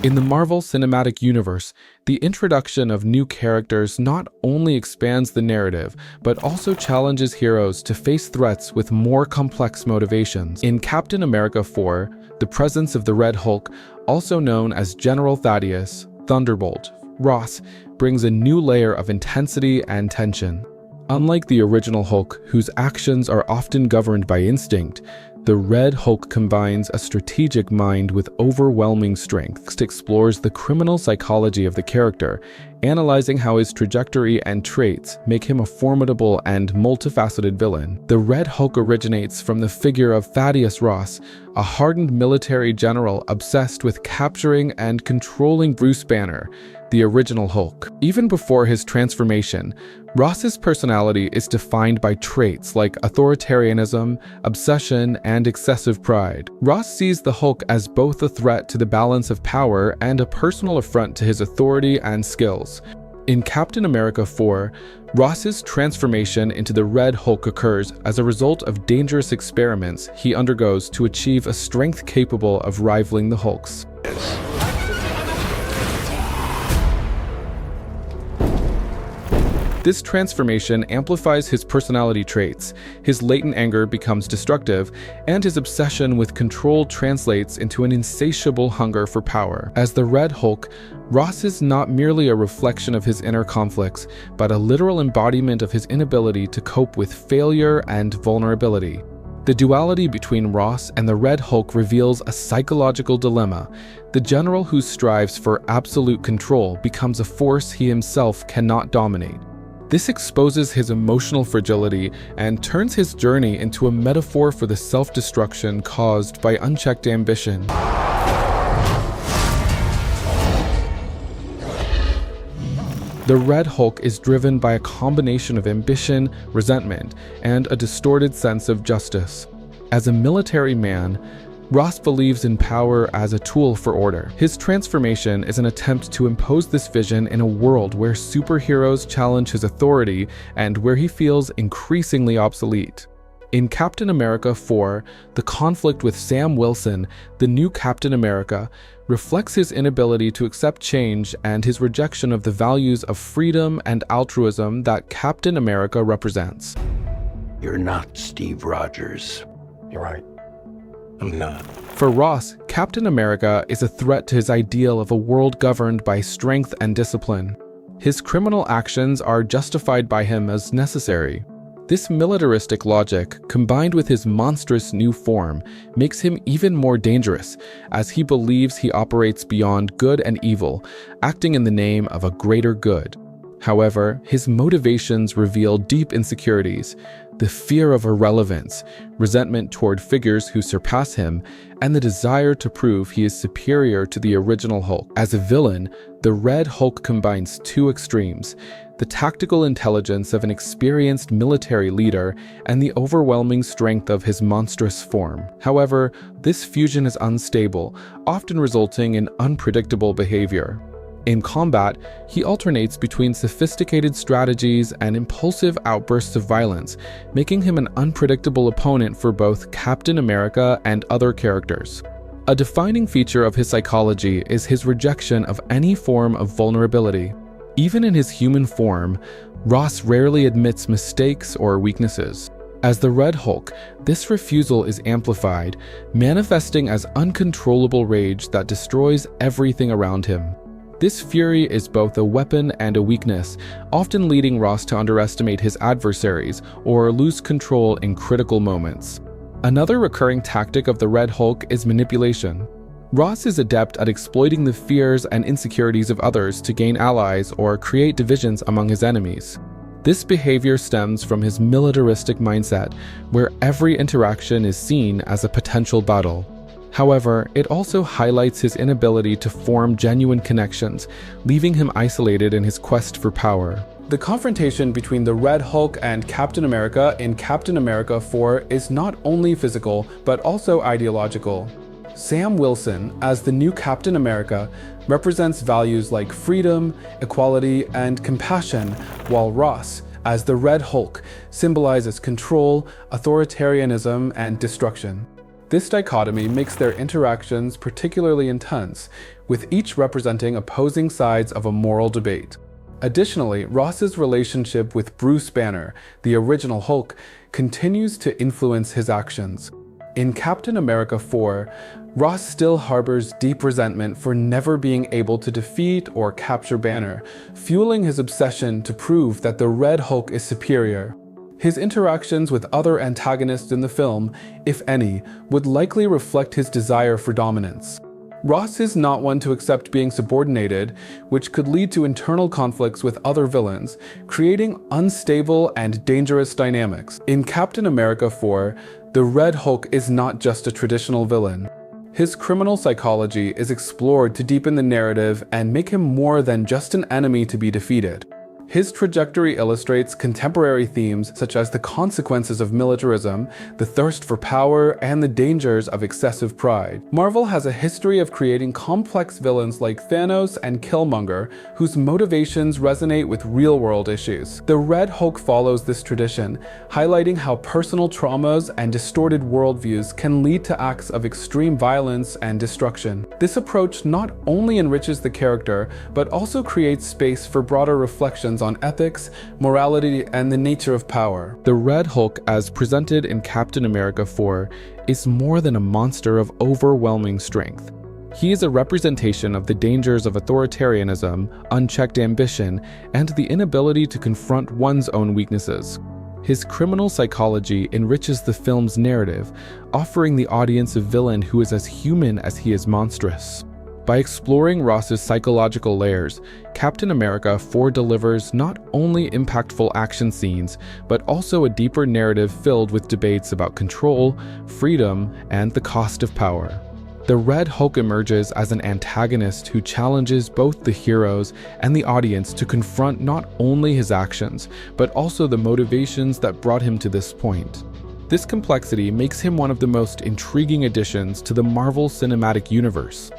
In the Marvel Cinematic Universe, the introduction of new characters not only expands the narrative, but also challenges heroes to face threats with more complex motivations. In Captain America 4, the presence of the Red Hulk, also known as General Thaddeus, Thunderbolt, Ross, brings a new layer of intensity and tension. Unlike the original Hulk, whose actions are often governed by instinct, the Red Hulk combines a strategic mind with overwhelming strength. It explores the criminal psychology of the character, analyzing how his trajectory and traits make him a formidable and multifaceted villain. The Red Hulk originates from the figure of Thaddeus Ross, a hardened military general obsessed with capturing and controlling Bruce Banner, the original Hulk. Even before his transformation, Ross's personality is defined by traits like authoritarianism, obsession, and excessive pride. Ross sees the Hulk as both a threat to the balance of power and a personal affront to his authority and skills. In Captain America 4, Ross's transformation into the Red Hulk occurs as a result of dangerous experiments he undergoes to achieve a strength capable of rivaling the Hulk's. This transformation amplifies his personality traits, his latent anger becomes destructive, and his obsession with control translates into an insatiable hunger for power. As the Red Hulk, Ross is not merely a reflection of his inner conflicts, but a literal embodiment of his inability to cope with failure and vulnerability. The duality between Ross and the Red Hulk reveals a psychological dilemma. The general who strives for absolute control becomes a force he himself cannot dominate. This exposes his emotional fragility and turns his journey into a metaphor for the self-destruction caused by unchecked ambition. The Red Hulk is driven by a combination of ambition, resentment, and a distorted sense of justice. As a military man, Ross believes in power as a tool for order. His transformation is an attempt to impose this vision in a world where superheroes challenge his authority and where he feels increasingly obsolete. In Captain America 4, the conflict with Sam Wilson, the new Captain America, reflects his inability to accept change and his rejection of the values of freedom and altruism that Captain America represents. You're not Steve Rogers. You're right. I'm not. For Ross, Captain America is a threat to his ideal of a world governed by strength and discipline. His criminal actions are justified by him as necessary. This militaristic logic, combined with his monstrous new form, makes him even more dangerous, as he believes he operates beyond good and evil, acting in the name of a greater good. However, his motivations reveal deep insecurities, the fear of irrelevance, resentment toward figures who surpass him, and the desire to prove he is superior to the original Hulk. As a villain, the Red Hulk combines two extremes: the tactical intelligence of an experienced military leader and the overwhelming strength of his monstrous form. However, this fusion is unstable, often resulting in unpredictable behavior. In combat, he alternates between sophisticated strategies and impulsive outbursts of violence, making him an unpredictable opponent for both Captain America and other characters. A defining feature of his psychology is his rejection of any form of vulnerability. Even in his human form, Ross rarely admits mistakes or weaknesses. As the Red Hulk, this refusal is amplified, manifesting as uncontrollable rage that destroys everything around him. This fury is both a weapon and a weakness, often leading Ross to underestimate his adversaries or lose control in critical moments. Another recurring tactic of the Red Hulk is manipulation. Ross is adept at exploiting the fears and insecurities of others to gain allies or create divisions among his enemies. This behavior stems from his militaristic mindset, where every interaction is seen as a potential battle. However, it also highlights his inability to form genuine connections, leaving him isolated in his quest for power. The confrontation between the Red Hulk and Captain America in Captain America 4 is not only physical, but also ideological. Sam Wilson, as the new Captain America, represents values like freedom, equality, and compassion, while Ross, as the Red Hulk, symbolizes control, authoritarianism, and destruction. This dichotomy makes their interactions particularly intense, with each representing opposing sides of a moral debate. Additionally, Ross's relationship with Bruce Banner, the original Hulk, continues to influence his actions. In Captain America 4, Ross still harbors deep resentment for never being able to defeat or capture Banner, fueling his obsession to prove that the Red Hulk is superior. His interactions with other antagonists in the film, if any, would likely reflect his desire for dominance. Ross is not one to accept being subordinated, which could lead to internal conflicts with other villains, creating unstable and dangerous dynamics. In Captain America 4, the Red Hulk is not just a traditional villain. His criminal psychology is explored to deepen the narrative and make him more than just an enemy to be defeated. His trajectory illustrates contemporary themes such as the consequences of militarism, the thirst for power, and the dangers of excessive pride. Marvel has a history of creating complex villains like Thanos and Killmonger, whose motivations resonate with real-world issues. The Red Hulk follows this tradition, highlighting how personal traumas and distorted worldviews can lead to acts of extreme violence and destruction. This approach not only enriches the character, but also creates space for broader reflections on ethics, morality, and the nature of power. The Red Hulk, as presented in Captain America 4, is more than a monster of overwhelming strength. He is a representation of the dangers of authoritarianism, unchecked ambition, and the inability to confront one's own weaknesses. His criminal psychology enriches the film's narrative, offering the audience a villain who is as human as he is monstrous. By exploring Ross's psychological layers, Captain America 4 delivers not only impactful action scenes, but also a deeper narrative filled with debates about control, freedom, and the cost of power. The Red Hulk emerges as an antagonist who challenges both the heroes and the audience to confront not only his actions, but also the motivations that brought him to this point. This complexity makes him one of the most intriguing additions to the Marvel Cinematic Universe.